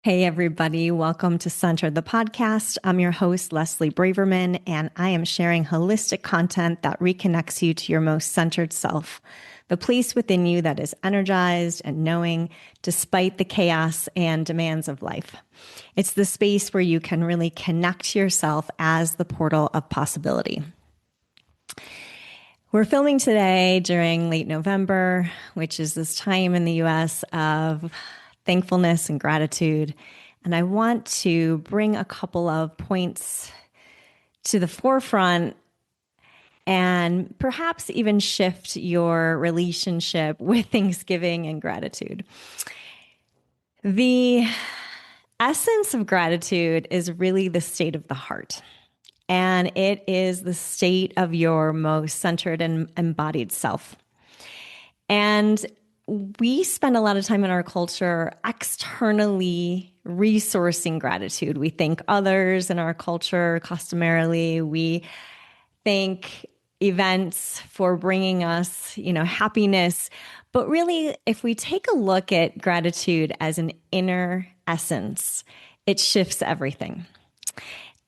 Hey, everybody. Welcome to Center, the podcast. I'm your host, Leslie Braverman, and I am sharing holistic content that reconnects you to your most centered self, the place within you that is energized and knowing despite the chaos and demands of life. It's the space where you can really connect to yourself as the portal of possibility. We're filming today during late November, which is this time in the US of thankfulness and gratitude. And I want to bring a couple of points to the forefront and perhaps even shift your relationship with Thanksgiving and gratitude. The essence of gratitude is really the state of the heart. And it is the state of your most centered and embodied self. And we spend a lot of time in our culture externally resourcing gratitude. We thank others in our culture, customarily. We thank events for bringing us, happiness. But really, if we take a look at gratitude as an inner essence, it shifts everything.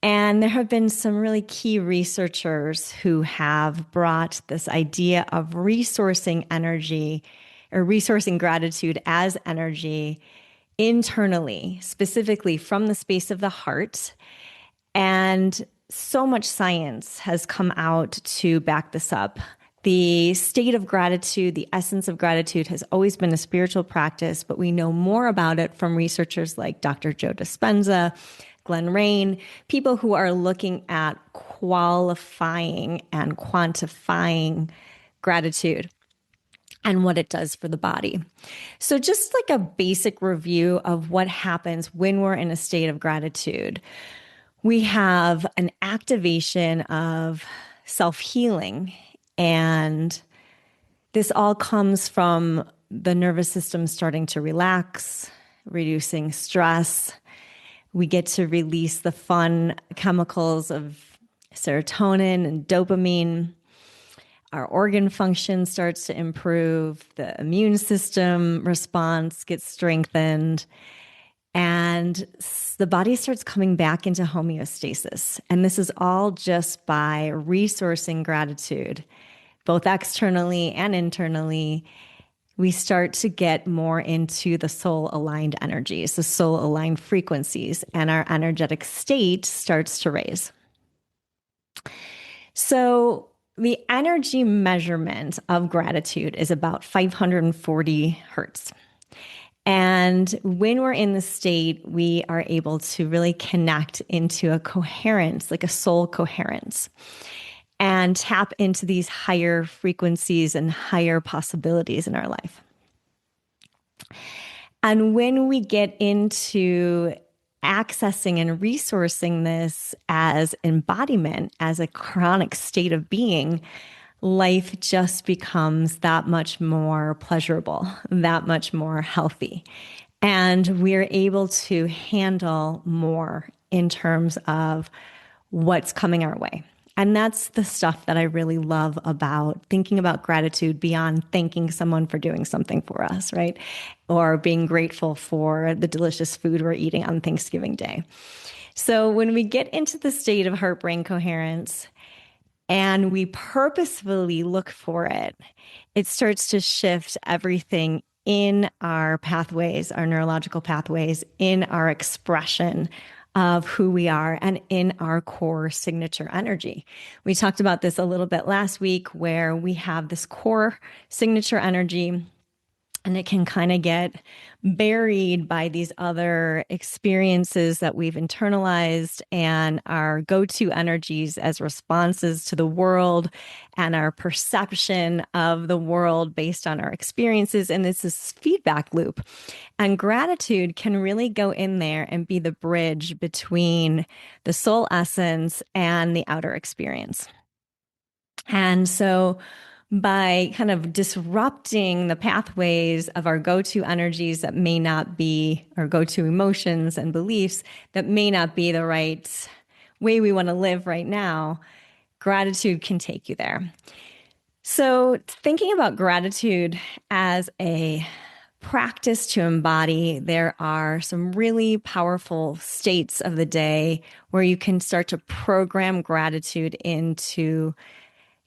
And there have been some really key researchers who have brought this idea of resourcing energy or resourcing gratitude as energy internally, specifically from the space of the heart. And so much science has come out to back this up. The state of gratitude, the essence of gratitude has always been a spiritual practice, but we know more about it from researchers like Dr. Joe Dispenza, Glenn Rain, people who are looking at qualifying and quantifying gratitude and what it does for the body. So just like a basic review of what happens when we're in a state of gratitude, we have an activation of self-healing, and this all comes from the nervous system starting to relax, reducing stress. We get to release the fun chemicals of serotonin and dopamine. Our organ function starts to improve. The immune system response gets strengthened. And the body starts coming back into homeostasis. And this is all just by resourcing gratitude, both externally and internally. We start to get more into the soul aligned energies, the soul aligned frequencies, and our energetic state starts to raise. So, the energy measurement of gratitude is about 540 hertz. And when we're in the state, we are able to really connect into a coherence, like a soul coherence, and tap into these higher frequencies and higher possibilities in our life. And when we get into accessing and resourcing this as embodiment, as a chronic state of being, life just becomes that much more pleasurable, that much more healthy. And we're able to handle more in terms of what's coming our way. And that's the stuff that I really love about thinking about gratitude beyond thanking someone for doing something for us, right? Or being grateful for the delicious food we're eating on Thanksgiving Day. So when we get into the state of heart-brain coherence and we purposefully look for it, it starts to shift everything in our pathways, our neurological pathways, in our expression of who we are and in our core signature energy. We talked about this a little bit last week, where we have this core signature energy, and it can kind of get buried by these other experiences that we've internalized and our go-to energies as responses to the world and our perception of the world based on our experiences. And it's this feedback loop. And gratitude can really go in there and be the bridge between the soul essence and the outer experience. And so by kind of disrupting the pathways of our go-to energies that may not be, our go-to emotions and beliefs that may not be the right way we want to live right now, gratitude can take you there. So thinking about gratitude as a practice to embody, there are some really powerful states of the day where you can start to program gratitude into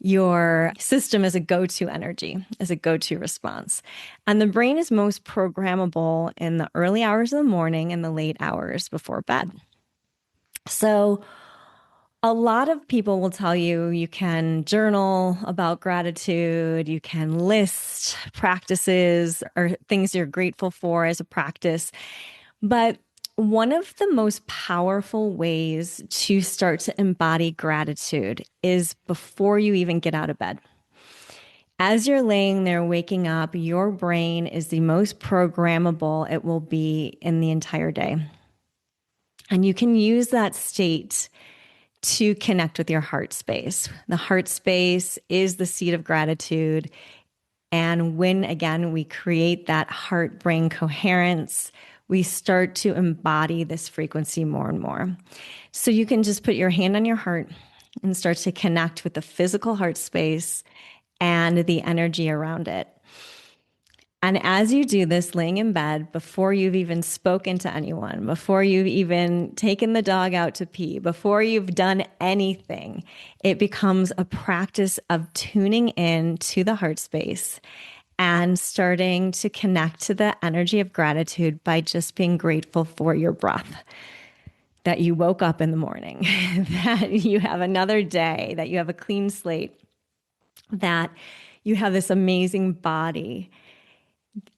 your system as a go-to energy, as a go-to response. And the brain is most programmable in the early hours of the morning and the late hours before bed. So a lot of people will tell you you can journal about gratitude, you can list practices or things you're grateful for as a practice. But one of the most powerful ways to start to embody gratitude is before you even get out of bed. As you're laying there waking up, your brain is the most programmable it will be in the entire day. And you can use that state to connect with your heart space. The heart space is the seat of gratitude. And when, again, we create that heart brain coherence, we start to embody this frequency more and more. So you can just put your hand on your heart and start to connect with the physical heart space and the energy around it. And as you do this laying in bed, before you've even spoken to anyone, before you've even taken the dog out to pee, before you've done anything, it becomes a practice of tuning in to the heart space and starting to connect to the energy of gratitude by just being grateful for your breath, that you woke up in the morning, that you have another day, that you have a clean slate, that you have this amazing body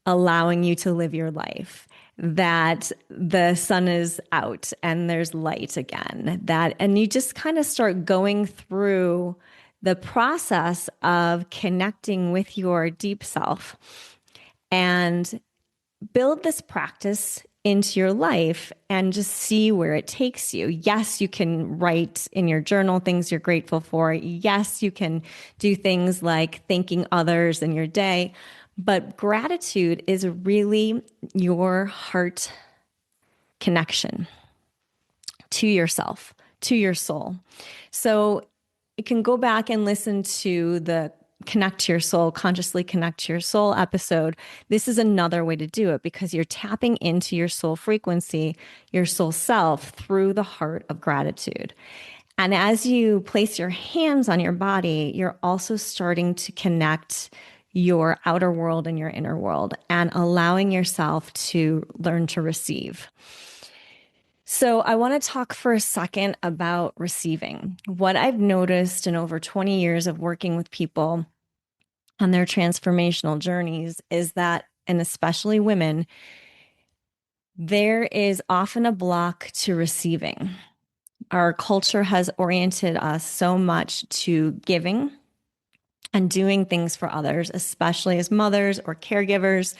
allowing you to live your life, that the sun is out and there's light again, that, and you just kind of start going through the process of connecting with your deep self and build this practice into your life and just see where it takes you. Yes, you can write in your journal things you're grateful for. Yes, you can do things like thanking others in your day. But gratitude is really your heart connection to yourself, to your soul. So you can go back and listen to the Connect to Your Soul, Consciously Connect to Your Soul episode. This is another way to do it because you're tapping into your soul frequency, your soul self through the heart of gratitude. And as you place your hands on your body, you're also starting to connect your outer world and your inner world and allowing yourself to learn to receive. So I want to talk for a second about receiving. What I've noticed in over 20 years of working with people on their transformational journeys is that, and especially women, there is often a block to receiving. Our culture has oriented us so much to giving and doing things for others, especially as mothers or caregivers.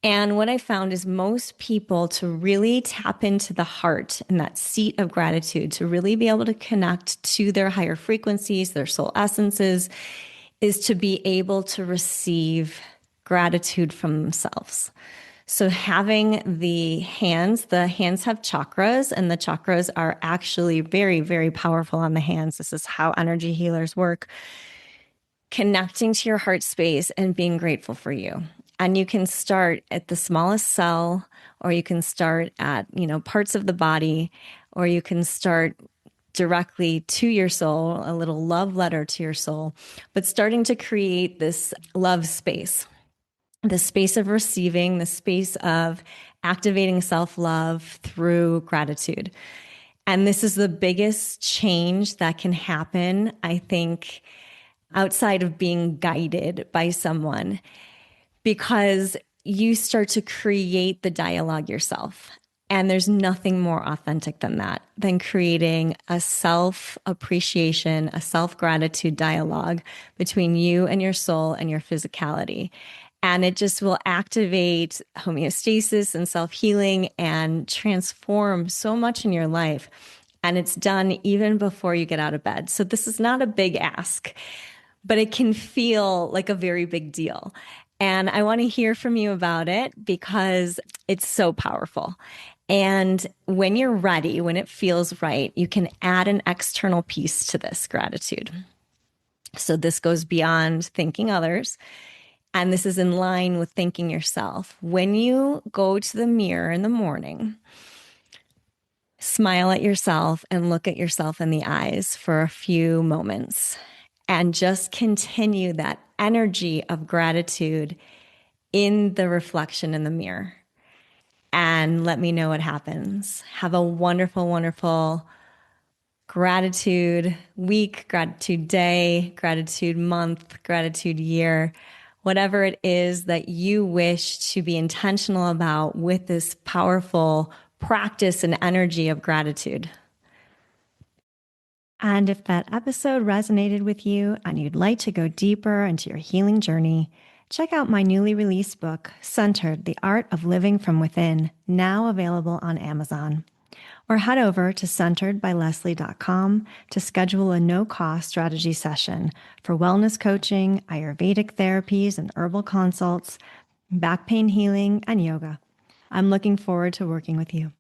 And what I found is most people, to really tap into the heart and that seat of gratitude, to really be able to connect to their higher frequencies, their soul essences, is to be able to receive gratitude from themselves. So having the hands have chakras, and the chakras are actually very, very powerful on the hands. This is how energy healers work. Connecting to your heart space and being grateful for you. And you can start at the smallest cell, or you can start at, parts of the body, or you can start directly to your soul, a little love letter to your soul, but starting to create this love space, the space of receiving, the space of activating self-love through gratitude. And this is the biggest change that can happen, I think, outside of being guided by someone, because you start to create the dialogue yourself. And there's nothing more authentic than that, than creating a self-appreciation, a self-gratitude dialogue between you and your soul and your physicality. And it just will activate homeostasis and self-healing and transform so much in your life. And it's done even before you get out of bed. So this is not a big ask, but it can feel like a very big deal. And I want to hear from you about it because it's so powerful. And when you're ready, when it feels right, you can add an external piece to this gratitude. So this goes beyond thanking others. And this is in line with thanking yourself. When you go to the mirror in the morning, smile at yourself and look at yourself in the eyes for a few moments and just continue that energy of gratitude in the reflection in the mirror. And let me know what happens. Have a wonderful, wonderful gratitude week, gratitude day, gratitude month, gratitude year, whatever it is that you wish to be intentional about with this powerful practice and energy of gratitude. And if that episode resonated with you and you'd like to go deeper into your healing journey, check out my newly released book, Centered: The Art of Living from Within, now available on Amazon. Or head over to centeredbyleslie.com to schedule a no-cost strategy session for wellness coaching, Ayurvedic therapies and herbal consults, back pain healing, and yoga. I'm looking forward to working with you.